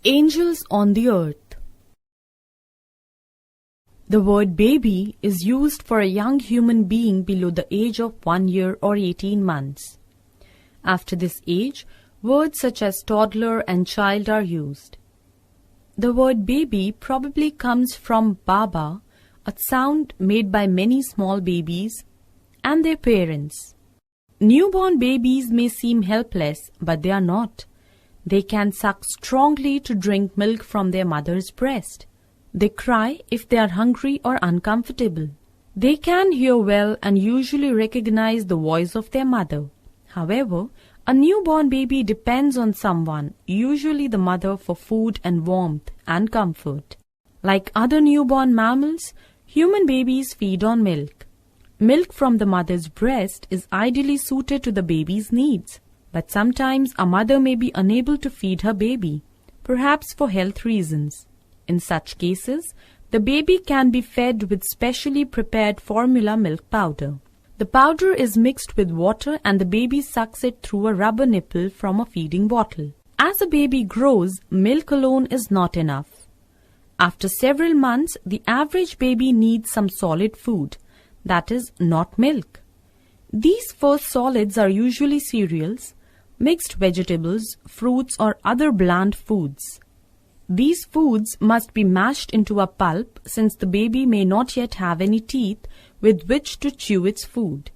Angels on the earth. The word baby is used for a young human being below the age of 1 year or 18 months. After this age, words such as toddler and child are used. The word baby probably comes from baba, a sound made by many small babies and their parents. Newborn babies may seem helpless, but they are not. They can suck strongly to drink milk from their mother's breast. They cry if they are hungry or uncomfortable. They can hear well and usually recognize the voice of their mother. However, a newborn baby depends on someone, usually the mother, for food and warmth and comfort. Like other newborn mammals, human babies feed on milk. Milk from the mother's breast is ideally suited to the baby's needs. But sometimes a mother may be unable to feed her baby, perhaps for health reasons. In such cases, the baby can be fed with specially prepared formula milk powder. The powder is mixed with water and the baby sucks it through a rubber nipple from a feeding bottle. As a baby grows, milk alone is not enough. After several months, the average baby needs some solid food, that is, not milk. These first solids are usually cereals, mixed vegetables, fruits, or other bland foods. These foods must be mashed into a pulp since the baby may not yet have any teeth with which to chew its food.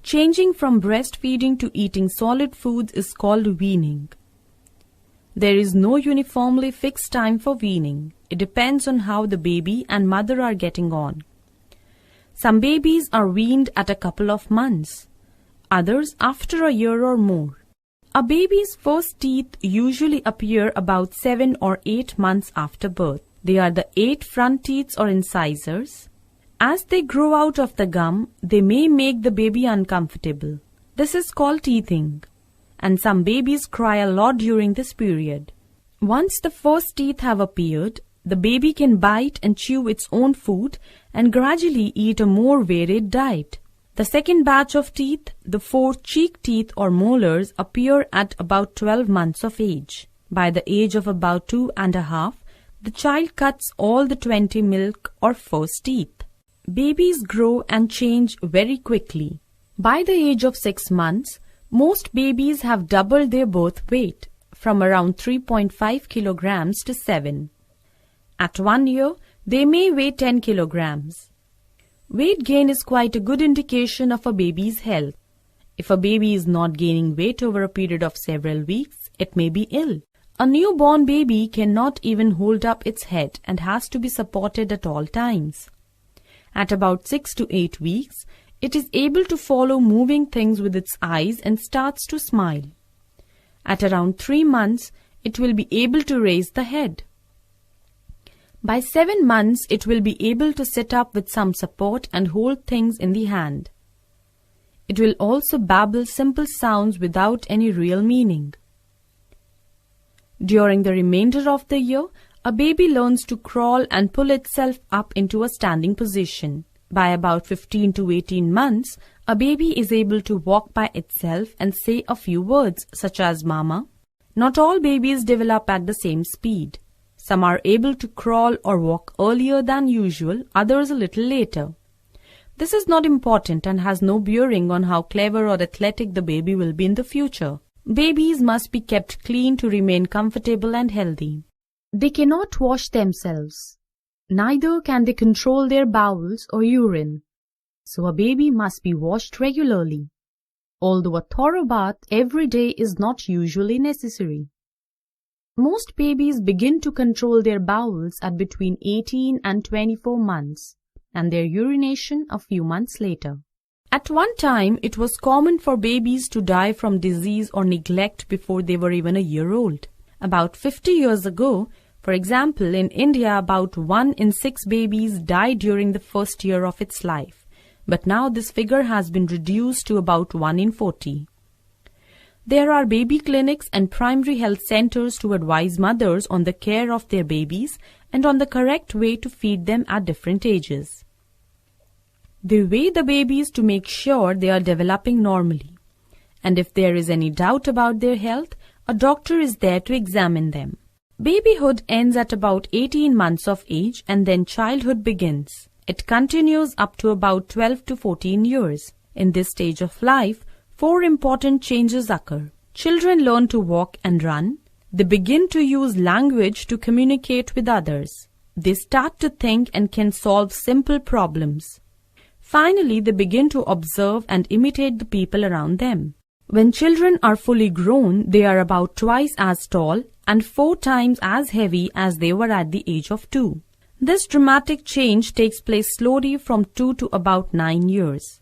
Changing from breastfeeding to eating solid foods is called weaning. There is no uniformly fixed time for weaning. It depends on how the baby and mother are getting on. Some babies are weaned at a couple of months, others after a year or more. A baby's first teeth usually appear about 7 or 8 months after birth. They are the 8 front teeth or incisors. As they grow out of the gum, they may make the baby uncomfortable. This is called teething, and some babies cry a lot during this period. Once the first teeth have appeared, the baby can bite and chew its own food and gradually eat a more varied diet. The second batch of teeth, the 4 cheek teeth or molars, appear at about 12 months of age. By the age of about 2.5, the child cuts all the 20 milk or first teeth. Babies grow and change very quickly. By the age of 6 months, most babies have doubled their birth weight, from around 3.5 kilograms to 7. At 1 year, they may weigh 10 kilograms. Weight gain is quite a good indication of a baby's health. If a baby is not gaining weight over a period of several weeks, it may be ill. A newborn baby cannot even hold up its head and has to be supported at all times. At about 6 to 8 weeks, it is able to follow moving things with its eyes and starts to smile. At around 3 months, it will be able to raise the head. By 7 months, it will be able to sit up with some support and hold things in the hand. It will also babble simple sounds without any real meaning. During the remainder of the year, a baby learns to crawl and pull itself up into a standing position. By about 15 to 18 months, a baby is able to walk by itself and say a few words such as mama. Not all babies develop at the same speed. Some are able to crawl or walk earlier than usual, others a little later. This is not important and has no bearing on how clever or athletic the baby will be in the future. Babies must be kept clean to remain comfortable and healthy. They cannot wash themselves. Neither can they control their bowels or urine. So a baby must be washed regularly. Although a thorough bath every day is not usually necessary. Most babies begin to control their bowels at between 18 and 24 months, and their urination a few months later. At one time, it was common for babies to die from disease or neglect before they were even a year old. About 50 years ago, for example, in India, about 1 in 6 babies died during the first year of its life, but now this figure has been reduced to about 1 in 40. There are baby clinics and primary health centers to advise mothers on the care of their babies and on the correct way to feed them at different ages. They weigh the babies to make sure they are developing normally. And if there is any doubt about their health, a doctor is there to examine them. Babyhood ends at about 18 months of age and then childhood begins. It continues up to about 12 to 14 years. In this stage of life, 4 important changes occur. Children learn to walk and run. They begin to use language to communicate with others. They start to think and can solve simple problems. Finally, they begin to observe and imitate the people around them. When children are fully grown, they are about twice as tall and 4 times as heavy as they were at the age of 2. This dramatic change takes place slowly from 2 to about 9 years.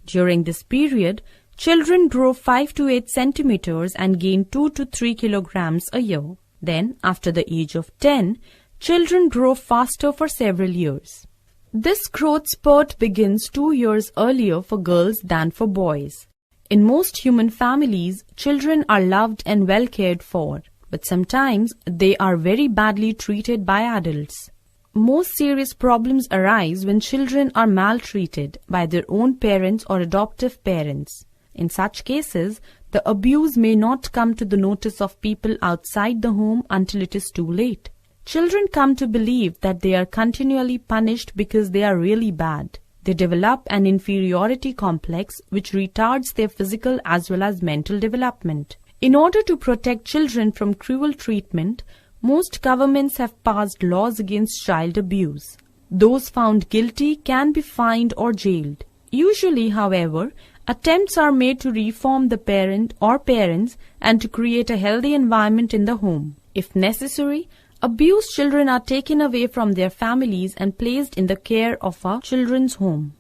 During this period, children grow 5 to 8 centimeters and gain 2 to 3 kilograms a year. Then, after the age of 10, children grow faster for several years. This growth spurt begins 2 years earlier for girls than for boys. In most human families, children are loved and well cared for, but sometimes they are very badly treated by adults. Most serious problems arise when children are maltreated by their own parents or adoptive parents. In such cases, the abuse may not come to the notice of people outside the home until it is too late. Children come to believe that they are continually punished because they are really bad. They develop an inferiority complex which retards their physical as well as mental development. In order to protect children from cruel treatment, most governments have passed laws against child abuse. Those found guilty can be fined or jailed. Usually, however, attempts are made to reform the parent or parents and to create a healthy environment in the home. If necessary, abused children are taken away from their families and placed in the care of a children's home.